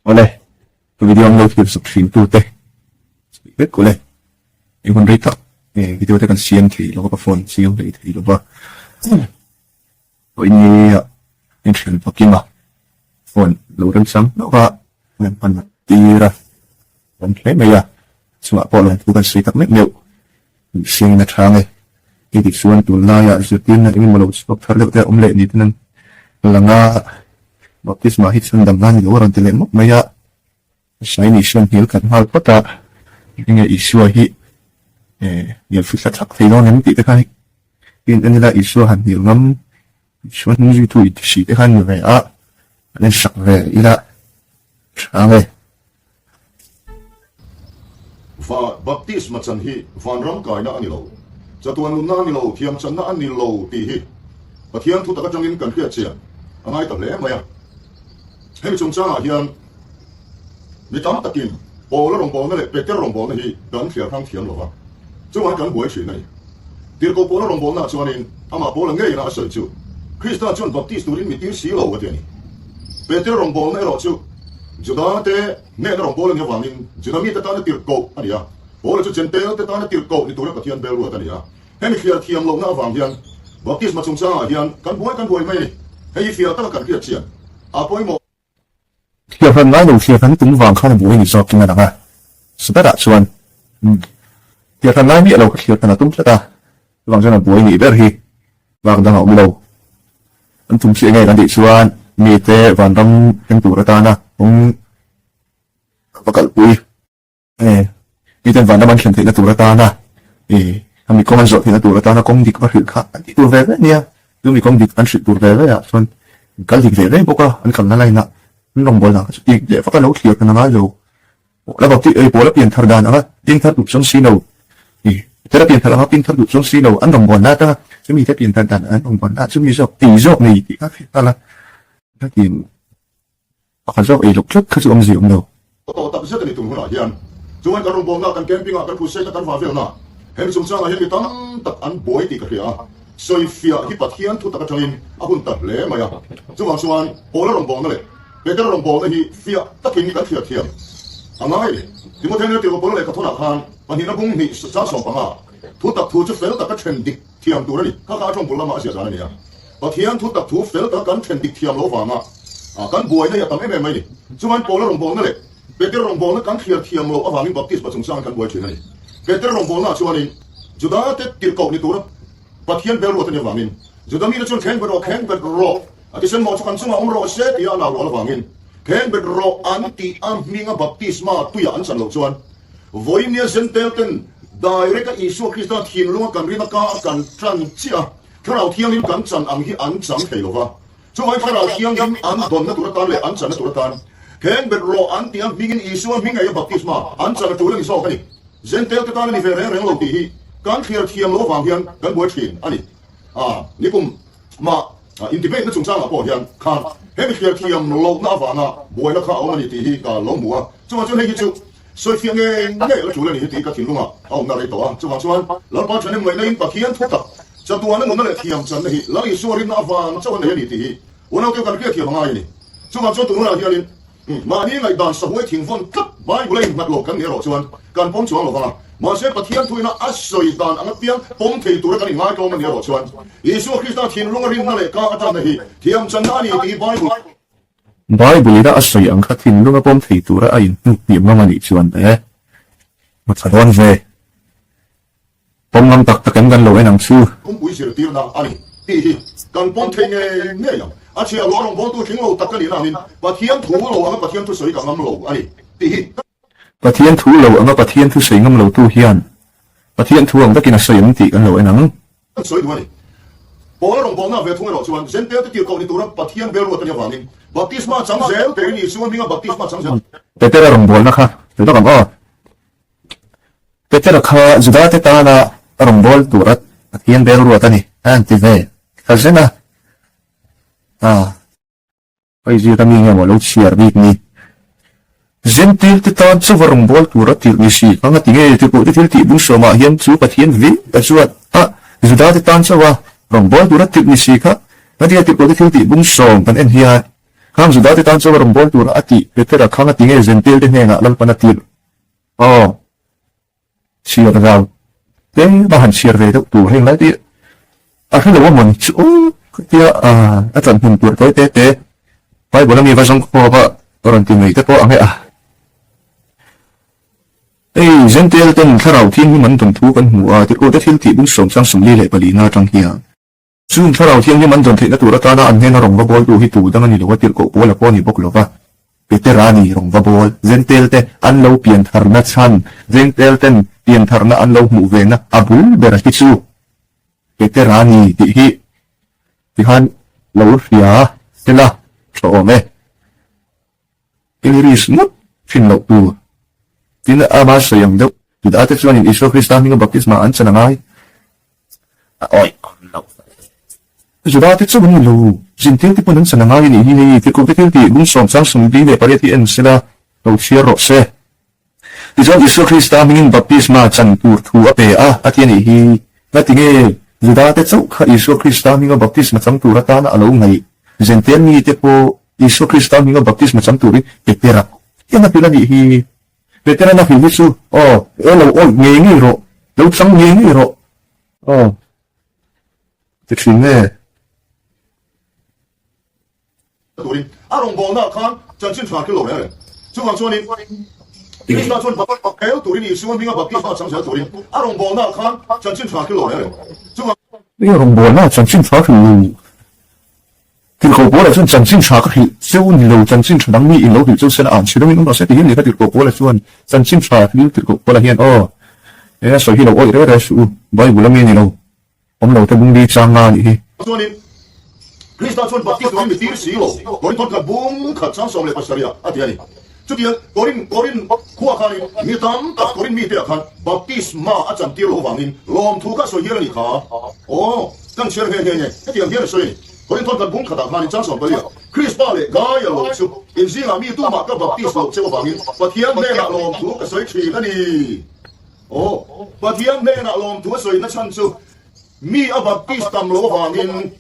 Oleh, video ang load sa screen to te. Speak oleh. Yung rate video te kan CMT lo pa phone siyo rate lo ba. O ini intern pakima. Phone lo rin sam lo ka ngan pan tira. Pan kay maya. Suma po lang tu kan street me meu. Sing na trang Idik suan tu la ya zutin na ingin malo stop thar le te omle ni tan langa baptis ma hit sun dam nan yo ran tele mo maya sai ni sun hil kan hal pata inge isua hi yel fi sa thak feilon nem ti te kai in anila isua han hil ngam suan ni tu it si te kan ve a nen sak ve ila change và baptis mà chân hi van ram kai na ani lo cha tuan nun na ani lo thiam chan na ani lo ti hi pathian thu ta ka changin kan khia chia angai ta hle maya hemi chung cha hian mi tam takin bo la rong bo na le pe te rong bo na hi kan khia thang thiam lo wa chu wan kan buai chin nei tir ko bo la rong bo na chuanin ama bo la ngei na a sai chu krista chon baptis turin mi tir si lo wa te ni pe te rong bo na ro chu juda te ne na rong bo la nge wangin juda mi ta ta na tir ko ania bo la chu chen te ta na tir ko ni tu la pathian bel ru ta nia hemi khia thiam lo na wang hian baptis ma chung cha hian kan buai mai ni hei fia ta kan khia chian a poi mo Khi phần nói đầu khi phần tính vàng không bùi ni so kinh là sự tất cả chuan khi phần nói biết lâu khi phần là tung tất cả vàng cho là bùi ni biết hi vàng đang học lâu anh tung chuyện ngay đang đi chuan mi te vàng trong em tủ ra ta na cũng có cả bùi mi te vàng đang khen thì là tủ ra ta na mi công ăn rồi thì là tủ ra ta na công đi có sự khác đi tủ về đấy nha tôi mi công đi ăn sự tủ về đấy à chuan cái gì về đấy bố con anh cầm nó lại nè rong bol na ik de fa ka lo khiat na nga lo la ba ti e bola pian thar dan anga ding thar du song sino tera pian thar anga pin thar du song sino an rong bol na ta chumi te pian thar dan an rong bol na chumi jok ti jok ni ti ka ta la ta tin ka jok e lok chuk ka chu om zi om lo to ta se ni tum huna hian chuan ka rong bol na kan camping a kan pu se kan va vel na hem chung chang a hian mi tam tak an boy ti ka ria soi fia hi pathian thu ta ka thangin a hun ta le maya chuan bola rong bol na le Peter rong bo na hi fia takin ni kan thia thiam angai ni timo thene ti ko polo le ka thona khan pani na bung ni sa som pa ma thu tak thu chu fel ta ka chen dik thiam tu ni ka ka thong pula ma sia jana ni ya pathian thu tak thu fel ta kan chen dik thiam lo wa ma kan buai na ya tam em mai ni chuan polo rong bo na le Peter rong bo na kan thia thiam lo awangin baptist pa chung sang kan buai chin ni Peter rong bo na chuan ni juda te tir ko ni tu ra pathian bel ro ta ni wangin juda mi na chun khen ro Ati sen mo chukan sunga umro se ti ana ro wangin ken bet ro anti am minga baptisma tu ya an san lo chuan voinia sentelten direct isu krista thin lunga kan rina ka kan tran chia thrau thiang in kan chan ang hi an chang theilova chuai thrau thiang in an don na turatan le an chan na turatan ken bet ro anti am mingin isu minga ya baptisma an chan na tulang so kani sentelten tan ni fere reng lo ti hi kan khiar thiam lo wang hian kan boi thin ani nikum ma independent na chung sang po hian khan hemi khiar thiam lo na wa na boi la kha o mani ti hi ka lo mua chuan chuan hei chu soi fiang nge la chu le ni ti ka thin lunga au na re to a chuan la pa chane mai na in pathian thu ta cha tu an ngom na le thiam chan hi la i suarin na wa na chuan ne ni ti hi una ke kan ke thiam ngai ni chuan tu na hian in ma ni ngai dan sa hoi thing fon kat bai bu le mat lo kan ni ro chuan kan pom chuan lo wa ma se pathian thuina asoi dan ang piang pom thei tur kan ngai ko man ro chuan Yesu Krista thin lunga rin na le ka ata na hi thiam chan na ni ti Bible da asoi ang khathin lunga pom thei tura a in ti ma mani chuan ma thadon ve pom ngam tak takan gan lo enang chu kum bui sir tir na ani ti hi kan pom thei nge ya a chia lo rong bo tu thing lo tak kan ni na min pathian thu lo ang pathian thu soi ka ngam lo ani ti hi Pathian thu lo anga pathian thu sei ngam lo tu hian pathian thu ang takin a sei am ti kan lo enang soi du ani bola rong bo na ve thung ro chuan zen te ti ko ni tu ra pathian bel ro ta ni wangin baptisma chang zel te ni suan minga baptisma chang zel Peter rong bol na kha to kam Peter kha juda te ta na rong bol tu rat pathian bel ro ta ni an ti ve ka zena pai ji ta mi nge mo lo chiar bik ni Zentil te tan sa warong bol tura til ni si anga tinge te po te til ti bung so ma hian chu pathian vi ta chuat juda te tan sa wa rong bol tura til ni si kha na dia te po te til ti bung so kan en hian khang zu da te tan chaw ram bol tur ati petera khang ati nge zentel te ne nga lal panatil siar rau te bahan siar ve tu heng lai ti a khelo wa mon chu tia a chan hun tur toi te pai bola mi va jong kho ba ron ti nei te po ang a ei zentel ten tharau thiên ni man ton thu kan hu a ti ko te thil ti bung som sang sum li le pali na tang hiang chung tharau thiên ni man ton the na tur ta na an he na rong va bol tu hi tu dang ani lo wa tir ko pola po ni bok lo va veterani rong va bol zentel te an lo pian thar na chan zentel ten pian thar na an lo mu ve na abul ber ki chu veterani ti hi ti han lo ria te la so me iliris mut fin lo tu tin ama sayang do tu da te chuan in iso krista mi baptisma an chana ngai oi lo ju da te chu ni lo jin tin ti pun chana ngai ni hi ti ko te ti bung som sang sum bi le pare ti en sela lo share ro se ti chuan iso krista mi baptisma chan tur thu ape a atiani hi na ti nge ju da te chu kha iso krista mi baptisma chang tur ta na alo ngai zentel mi te po iso krista mi baptisma chang turi petera yang na pila ni hi veteran na hindi su lo ngi ro lo sang ngi ro te chine turin arong bol na khan chan chin thak lo le chu wang chuan ni Krishna chuan ba kel turin i suan minga bapti sa chang sa turin arong bol na khan chan chin thak lo le chu wang ni rong bol na chan chin thak lu tin ko bol la chuan chan chin thak hi chu ni lo chan chin thang mi in lo hi chu sen an chi dong in no se ti ni ka ti ko bol la chuan chan chin thak ni ti ko bol la hian so hi lo oi re su bai bulam ni lo om lo te bung di chang nga ni hi chuan ni Krishna chuan bapti sa mi tir si lo korin ton ka bum khat chang som le pasaria atiani chu ti korin khuwa khani mi tam ta korin mi te khan baptisma a chan tir lo wangin lom thu ka so hi ni kha kan cher he he ti ang hian so ni korin ton ka bum khat khani chang som palia Chris Pale gaya lo chu in zinga mi tu ma ka baptis lo che wangin pathian ne na lom thu ka soi thi ka ni pathian ne na lom thu soi na chan chu mi a baptis tam lo wangin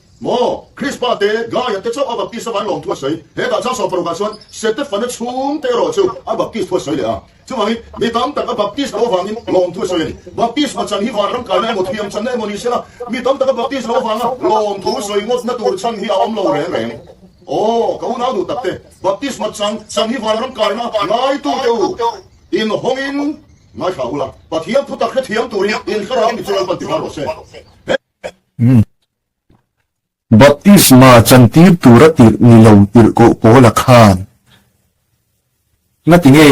Chris Pate gaya te chu a baptis ban lom thu soi he da chang so pro ka chuan sete fan chung te ro chu a baptis thu soi le a chu wangi mi tam ta ka baptis lo wangin lom thu soi ni baptis ma chan hi war ram ka na mo thiam chan ne mo ni sela mi tam ta ka baptis lo wanga lom thu soi ngot na tur chan hi a om lo re re kau na du takte baptisma chang hi varam karna ngai tu teu in hongin ngai khawula pathiam thu tak thiam turin in kharam ni chuan panti ro se baptisma chan tir tura tir ni lo tir ko pola khan na tinge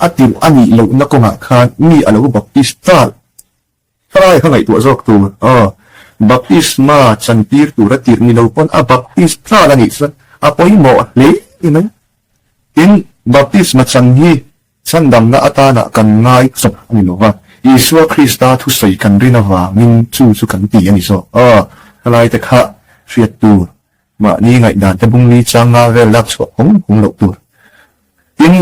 atir ani lo na ko nga khan mi alo baptista trai khangai tu zok tu baptisma chan tir tura tir ni lo pon a baptista la ni san apoi mo le ina in baptisma chan hi chan dam na atana kan ngai sop ni lo wa Isua Krista thu sei kan rina wa min chu kan ti ani so lai te kha fiat tu ma ni ngai dan te bung ni changa ve lak so hong lo tu in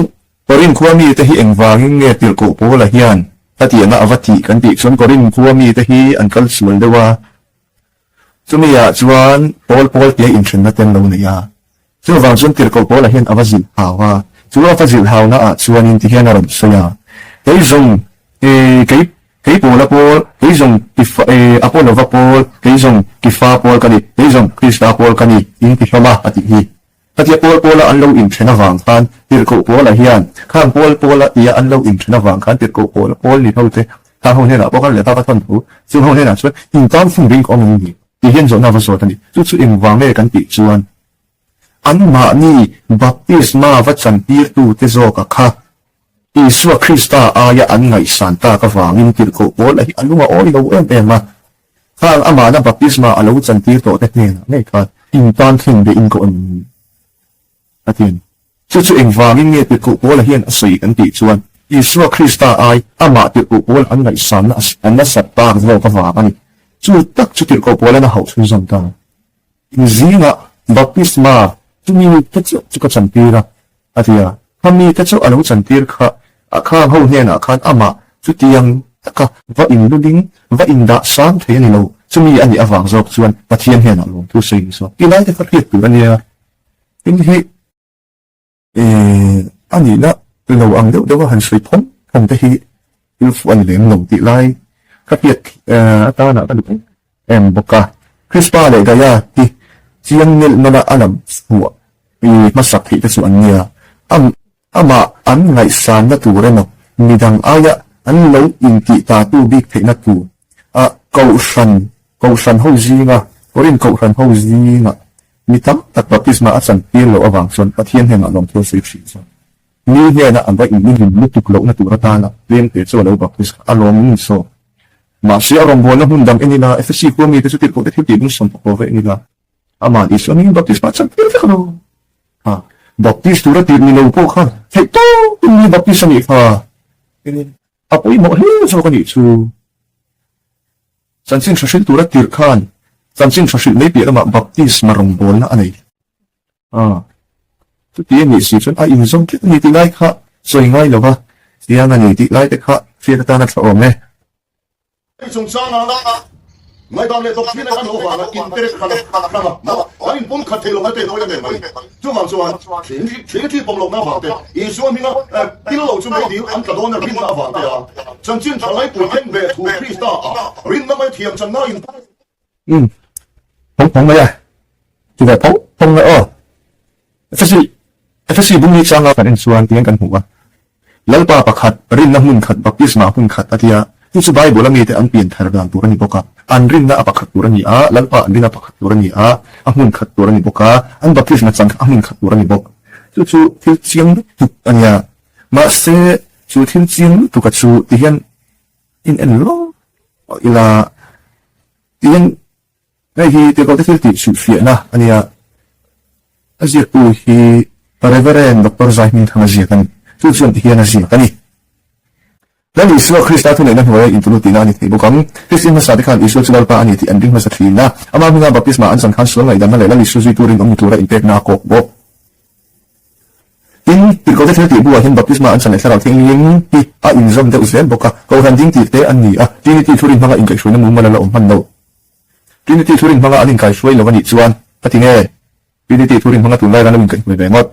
korin khuami te hi engwangin nge til ko pola hian tati na avati kan ti son korin khuami te hi an kal sul dewa chumia chuan pol te in thin na ten lo ne ya chu wang chun til ko pola hian avazil hawa chu avazil haw na a chuan in ti hian ron so ya ei zong cái bộ là bộ cái dòng Apollo và bộ cái dòng Kifa bộ cái này cái dòng Krista bộ cái này in cái sao mà ati hi ati bộ là anh lâu in trên vàng khan tiệt cổ bộ là hiền khan bộ là ia anh lâu in trên vàng khan tiệt cổ bộ là bộ li thôi thế ta không nên là bộ cái là ta bắt phân thủ chứ không nên là xuất in tam phương riêng có một gì thì hiện giờ nào vào số này chút in vàng này cái tỷ chuan anh mà ni baptisma và chân tiệt tu thế rồi cả kha Isua Krista aya an ngai santa ka wangin tir ko bol hi alunga oi lo em ma khang ama na baptisma alo chan tir to te nei kha in tan thing de in ko an atin chu eng wangin nge tir ko bol hian asoi kan ti chuan Isua Krista ai ama tir ko bol an ngai san an na sat ta zo ka wa ani chu tak chu tir ko bol na hau chu zam ta in zinga baptisma chu ni te chu ka chan tira atia kami te chu alo chan tir kha akhan ho hena akhan ama chu tiang taka va in luding va in da sang the ni lo chumi ani awang zok chuan pathian hena lo tu sei so ilai te khat tu ania in hi อันนี้นะเราอังเดี๋ยวหันสวยผมจะให้ยูฟันเหลงหลงติไลก็เปียกตาหน้าตาดุบอกว่าคริสปาเลยก็ยาที่เชียงเนี่ยนั่นอันนั้นหัวมีมาสักที่จะส่วนเนี่ยมาอันไงสารนัตัวเรนมีดังอายะอันเราอินติตาตู้บิ๊กเทนัตัวเกาชันเขาจีงะโรินเกาชันเขาจีงะมีตั้งแต่ปฏิสมาอัศนเปียโลอวังส่วนปะเทียนแห่งอารมณ์เทวสิชีส่วนนี่เนี่ยนะอันว่าอินนี่ลุกตุกโลนัตัวตาละเลี้ยงเตโซแล้วปฏิสอารมณ์นี่โซมาเสียอารมณ์บนนะหุ่นดังเอ็นี่ละเอฟซีพวกมีแต่สุดที่เขาได้ที่มุสลิมพวกเอ็นี่ละอามาดิสวานี่ปฏิสมาอัศนเปียโลปฏิสตัวที่มีโลโก้ค่ะเฮ้ยตู้มีปฏิสนี่ค่ะapa ini mau hilang kan itu sansin sasil turat tirkan sansin sasil ni pihak mak baptis marumbol na anay tu dia ni si chen ai inzong kita ni tilai kha soi ngai lo ba dia na ni tilai te kha fia ta na sa om ne sung sang mai dam le tok phi na kan ho wa na interest kha ma ai pon kha thelo ma te no ya me mai chu mang chuan thin thi pom lo na ba te i so mi na til lo chu mai di an ka don na rin na ba te ya chan chin thalai pu yen ve thu krista rin na mai thiam chan na in phóng mấy à thì phải phóng nữa FSC bung ni chang kan insuan tiang kan huwa lalpa pakhat rin na hun khat baptisma hun khat atia tu su bible ami te an pin thar dang turani boka an rin na apakhat turani lalpa an rin apakhat turani a hun khat turani boka an baptisma chang a hun khat turani bok chu thil chiang tu ania ma se chu thil chiang tu ka chu tian in en lo ila tian ngay hi te ko te thil ti chu fia na ania azir tu hi Reverend Dr. Zahmin Thangazia tu chuan hian a zia tani lani iswa Krista tu na hnuai in tulu tina ni thei bokam Christian ma sa te khan iswa chual pa ani ti anding ma sa thina ama hunga baptisma an san khan sual ngai dan le lani iswa zui turin om tura impact na ko bo in ti ko te thil ti bu hin baptisma an san le thara thing ling ti a in zom te usel boka ko han ding ti te an ni ti ni ti thurin hanga in kai shoi na mu mala la om han lo ti ni ti thurin hanga an in kai shoi lo ni chuan patinge ti ni ti thurin hanga tu lai ran in kai me bengot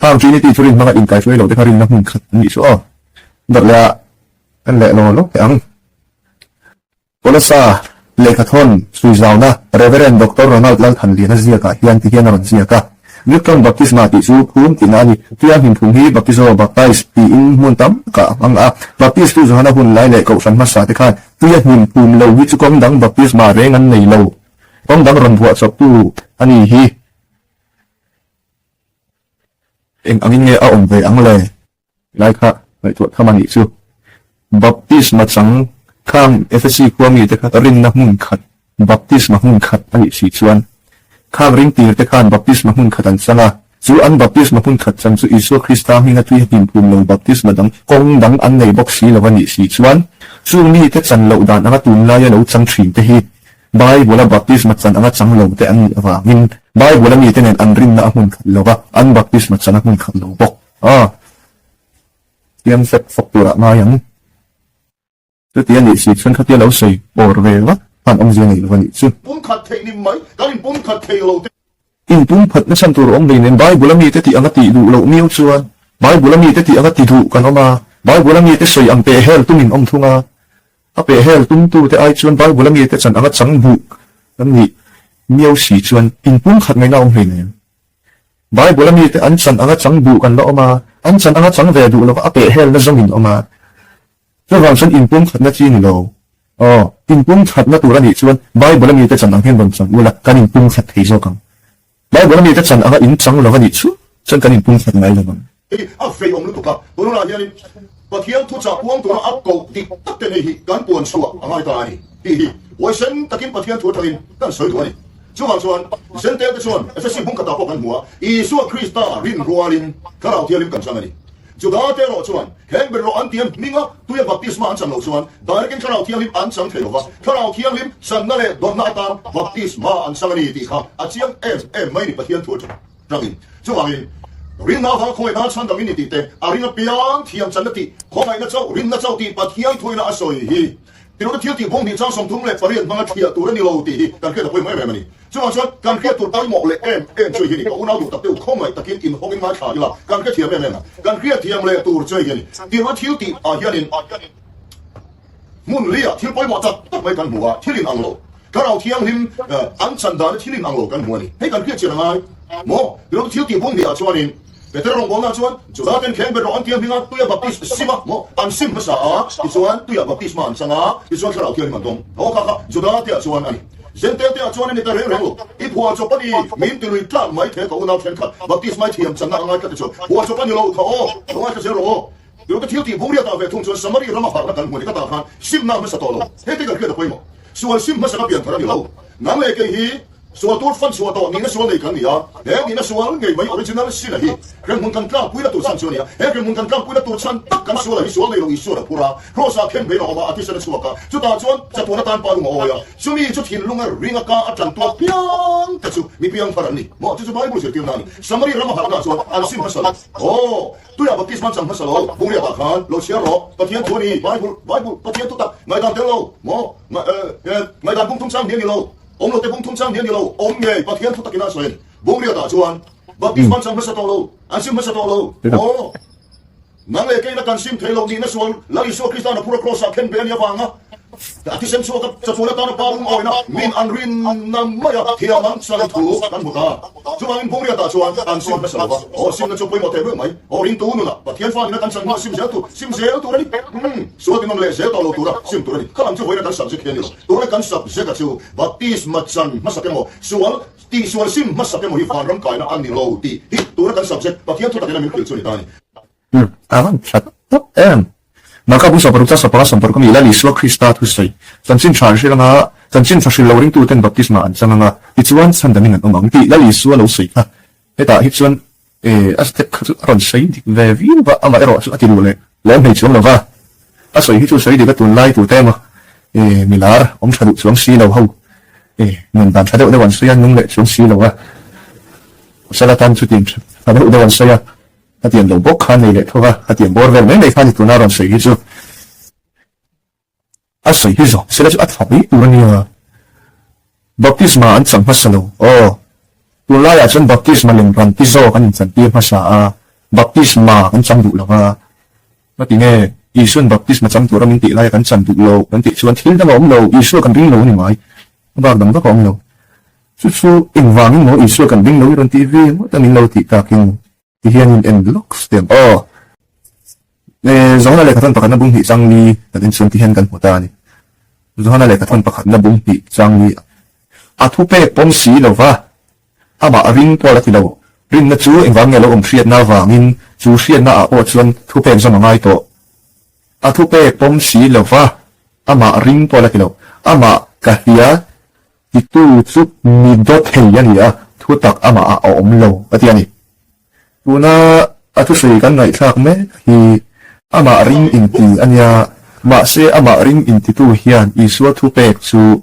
ทางที่นี่ที่ชุรินมาอินไกช่วยเราได้คารินนักมุ่งขัดนี่ชัวร์ดักแล้วกันแหละเราลูกยังโอลซาเลขาทอนสุยาวนะเรเวเรนด็อกเตอร์โรนัลด์ลัลทันเลียนเซียกะยันที่ยันรันเซียกะนึกกันบัพติสมาติสูภูมิที่นั่นนี่ที่ยังหินทุ่งฮีบัพติโซบัพไตส์ปีอินมุนตัมกะอังบัพติสตุจฮานาหุ่นไล่เล่กสันมาสาติคันที่ยังหินภูมิเราวิจุกองดังบัพติสมาเร่งันในเรากองดังรันหัวสับตู้อันนี้ฮีเองอันนี้เนี่ยเอาองไปอังเลยไล่ค่ะไปตรวจข้ามันอีกชูบัพติสมาจังข้างเอฟซีความมีแต่ขัดรินนักมุ่งขัดบัพติสมามุ่งขัดอันนี้สี่ส่วนข้างริงตีแต่ข้างบัพติสมามุ่งขัดอันสังจูอันบัพติสมามุ่งขัดจังจูอิสุคริสต์มีนักวิทยาภูมิลงบัพติสมาดังกงดังอันในบ็อกซี่แล้ววันนี้สี่ส่วนจูนี่แต่จันเหล่าด่านอันตุนลายเหล่าจังถิ่นแต่ฮีบายบุลบัพติสมาจันอันจังเหล่าแต่อันนี้ว่ามินบายบุลมีแต่เน้นอันรินนักมุ่งขัดแล้วว่าอันบัพติสมาจันนักมุ่งขัดแล้วบอกเตรียมเสร็จฝกตัวมาอย่างตัวเตียนนี่สิฉันเขาเตียนเราใส่โอร์เวลผ่านองค์เจียงอีกวันนี้ซึ่งปุ่นขัดเทนี่ไหมการปุ่นขัดเทโลอินปุ่นผัดนั่นฉันตัวองค์เน้นบายบุลมีแต่ที่อังกฤษดูเรามีอุจจาระบายบุลมีแต่ที่อังกฤษดูกันออกมาบายบุลมีแต่ใส่อังเปเฮลตุ้มินองทุ่งเปเฮลตุ้มตู้แต่ไอจวนบายบุลมีแต่ฉันอังกฤษสังบุนั่นนี่มีเอาสีจวนอินปุ่นขัดไม่น่าองค์เน้นบายบุลมีแต่อันฉันอังกฤษสังบุกันแล้วออกมาอันฉันอังกฤษสังเวดูแล้วก็เปเฮลนั่นสังหินออกมาระหว่างฉันอินปุ่มขัดนัดจีนเราอินปุ่มขัดนัดตัวนี้ชวนใบบลมีแต่ฉันอังเห็นบนสังเวลาการอินปุ่มขัดที่โจกังใบบลมีแต่ฉันอังอินสังเราวันนี้ชูฉันการอินปุ่มขัดไงเราบังเฟยองลุตุกะตัวนู้นอะไรนี่ปะเทียนทุจาพวงตัวอัพกูติดตัดเตนี่การปวนชัวอะไรต่างๆนี่วันฉันตะกินปะเทียนทุจารินกันสวยตัวนี้ช่วงส่วนฉันเตะแต่ส่วนเอฟซีพุ่งกระตาพวกกันหัวอีส่วนคริสต์รินรัวลินข้าเราเทียนลิมกันช่างนี่จุดนั้นเตลอชวนเห็นเป็นรอันเทียมมิงะตัวยังบัพติสมาอันจังโลชวนแต่เรื่องข้าเราเทียมลิมอันจังเทลวะข้าเราเทียมลิมสันนั่นแหละโดนนาตามบัพติสมาอันจังนี่ตีข้าอาเจียงไม่ได้ปะเทียนทุจจังอินช่วงนี้รินนาฟังคอยน่าชันดังนี้ตีเตอารินนาเปียงเทียมจันนตีขอให้น่าเจ้ารินน่าเจ้าตีปะเทียนทุยน่าสวยฮีที่เราเที่ยวตีพงที่จ้างสมทุนเลยปริยันมังเทียตัวนี้เราตีกันแค่ตะปุยไม่มันนี่ cho nên càng kia tụt tay mọc lệ em chơi gì có nào tụt tập tiêu không phải tập kiến in không in mai khá đi là càng kia thiệp em nè càng kia thiệp lệ tụt chơi gì điều nó thiếu thì hiện in muốn lia thiếu bói mọt tập mấy căn bùa thiếu linh ăn lộ cái nào thiêng linh ăn chân đá thiếu linh ăn lộ căn bùa này hay càng kia chuyện là ai mò điều nó thiếu thì buông địa cho nên về tới rong bóng nào chuan chủ đạo tên khen về rong tiếng tiếng tôi baptist sima mò ăn sim mà sao chuan tôi baptist mà ăn sang chuan cái nào thiêng mà đông ô kaka chủ đạo tiếng chuan anh dân tế tiếng chuan này ta rèn rèn lộ ít hoa cho bắt đi miếng từ lưỡi tan mấy thế cậu nào khen khát baptist mấy thiêng chẳng ngang ngay cái chỗ hoa cho bắt đi lâu tháo không ai cái gì rồi điều cái thiếu thì buông địa ta về thùng chuan samari rama phật cái cần người ta ta khan sim nào mà sao đó hết cái cái đó quay mò chuan sim mà sao biến thành cái lâu ngang lại cái hiส่วนตัวฟันส่วนตัวนี่นะส่วนไหนกันเนี่ยนี่นะส่วนไงไม่ออริจินัลสินะฮีเรื่องมึงกันกล้าคุยแล้วตัวฉันส่วนเนี่ยเรื่องมึงกันกล้าคุยแล้วตัวฉันตักกันส่วนไหนส่วนไหนเราอีส่วนละพูระเพราะสักเข้มไปเราว่าอาทิตย์ละส่วนกันจุดตาส่วนจะตัวนัตานปาลุงเอาอย่าช่วงนี้จุดหินลุงริงกาอาจารย์ตัวเพียงแต่จุมีเพียงฝรั่งนี่หมอจุดไบเบิลเสียเตียงนั่นสมัยเรามาหากันส่วนอันซิมฮัสซัลโอ้ตัวอย่างบัพติศมันจังฮัสซัลบุญเรียกอาคารเราเชื่อหรอปะเทียนตัวนี้ไบเบิลปะเทียนตุตักไม่ตามเดียวเราหมอไม่ตามพุ่งทุ่งช่างเดียวเราông lô tê bung thung trang thiên đi lâu ông nghề bát thiên thu tắc kina xoay bung riết à chuan bát tít man sang mất sát lâu anh sim mất sát lâu ô nang lệ cái là can sim thấy lâu đi nó xuân lấy số Christian là pura cross khen bên nhà vàng á thì xem số cái cho nó tao nó bao ngồi nó min ăn rin nằm mấy à thì ăn sang thủ ăn bột à chuan anh bung riết à chuan anh sim mất sát lâu ô sim nó cho bôi một thế bữa mấy ô rin tu nữa bát thiên phan nó can sang nó sim dễ tu đấy số thì nang lệ dễ tao lâu tu đó sim tu đấy các làm cho với nó can sập dễ khen đi tu đấy can sập dễ cả chiu bát tít mất chân mất sát cái mồ xuân ti xuân sim mất sát cái mồ hi phan rắm cài nó ăn đi lâu ti tu đấy can sập dễ bát thiên thu tắc cái này mình kiểu cho người ta aman chatap maka bu saparuta sapara sampar kami ila lislo Krista thusai chanchin charshi langa chanchin chashi lowring tu ten baptisma an changa ichuan sandaning an ongang ti la liswa lo sei ha eta hichuan astek ron sei dik ve vi ba ama ero su atilu le lem chuang lova a sei hichu sei dik tun lai tu tema milar om thadu chuang si lo ho nun dan thadu de wan sian nung le chuang si lo wa salatan chu tin thadu de wan sia tiền đầu bốc khăn này lại thôi à tiền bor về mấy này khăn thì tụi nó làm sấy chứ à sấy chứ rồi sẽ là chút pháp lý tụi nó baptisma anh chẳng phát sinh đâu tụi nó là chân baptisma liền bằng tí do anh chẳng tiêm phát sa baptisma anh chẳng đủ là nó thì nghe Isun baptisma chẳng tụi nó mình tị lại anh chẳng đủ lâu anh tị chuan thiếu nó ông lâu Isu cần đinh lâu như vậy bác đồng đó còn lâu chút in vàng nó Isu cần đinh lâu trên TV ta mình lâu tị ta kinh thì hiện in looks them giống là cái thân bạc nó bung thị trang đi là đến xuân thì hiện gần của ta này giống là cái thân bạc nó bung thị trang đi thu pe bom xí lâu va mà ring qua là thì lâu ring nó chú anh vắng nghe lâu ông xuyên na vàng in chú xuyên na ở xuân thu pe trong ngay to thu pe bom xí lâu va mà ring qua là thì lâu mà cái kia itu chút mi đốt hay vậy à thu tắc mà ông lâu ở đây này Una atu sei kan ngai thak me hi ama ring inti ania ma se ama ring inti tu hian isua thu pek chu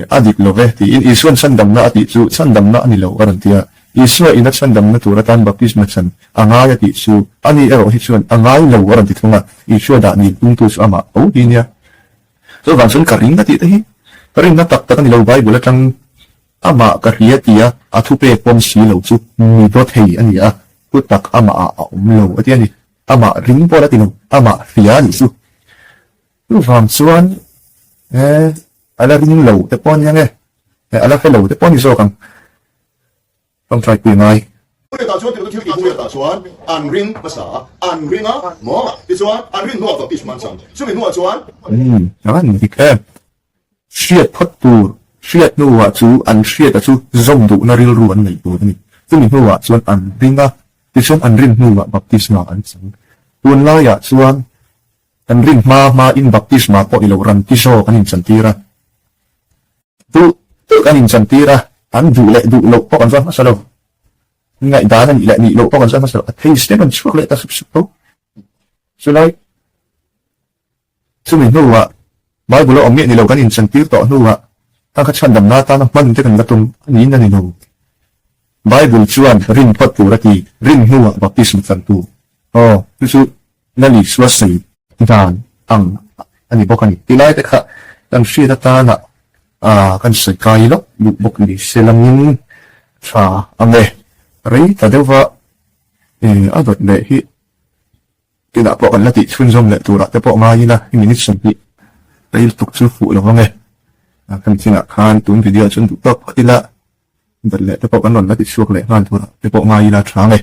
adik love ti in isuan sandam na ati chu sandam na ani lo garantia isua ina sandam na turatan baptisma chan anga ya ti chu ani ero hi chuan anga lo garanti thunga isua da ni tung tu ama o hinia so van sun karing na ti te hi karing na tak tak ani lo bible tang ama kariatia athupe pom si lo chu mi dot hei ania putak ama lo atiani ama ring pola tinu ama fiani chu tu van chuan ala ring lo te pon yang ala fe lo te pon iso kang try pi ngai Bung ta chuan ti thiếu bung ta chuan an ring masa an ring a mo ti chuan an ring no of this man sang chu mi no chuan an dik shiat phot tur shiat nuwa chu an shiat chu zom du na ril ruan nei tu ni tumi nuwa chuan an ringa ti chuan an rin nuwa baptisma an sang tun la ya chuan an rin ma in baptisma po ilo ran ti so kanin chantira tu kanin chantira an du lo po kan sa lo ngai da ni le ni lo po kan sa lo thei ste kan chuak le ta sup to so lai tumi nuwa Bible om ni lo kanin chantir to nuwa ta khat dam na ta na man te kan gatum ni na ni no Bible chuan rin pat purati rin huwa baptism santu chu na li swasai dan ang ani bokani tilai te kha dan shi ta na kan sai kai lo bu bok ni selangin tha ame rei ta dewa adot le hi kina po kan lati chun zom le tura te po ngai na minute sampi rei tuk chu fu lo nge kan sina khan tun video chun tuk tok patila dal le te po kan non lati suak le ngan tura te po ngai la tha nge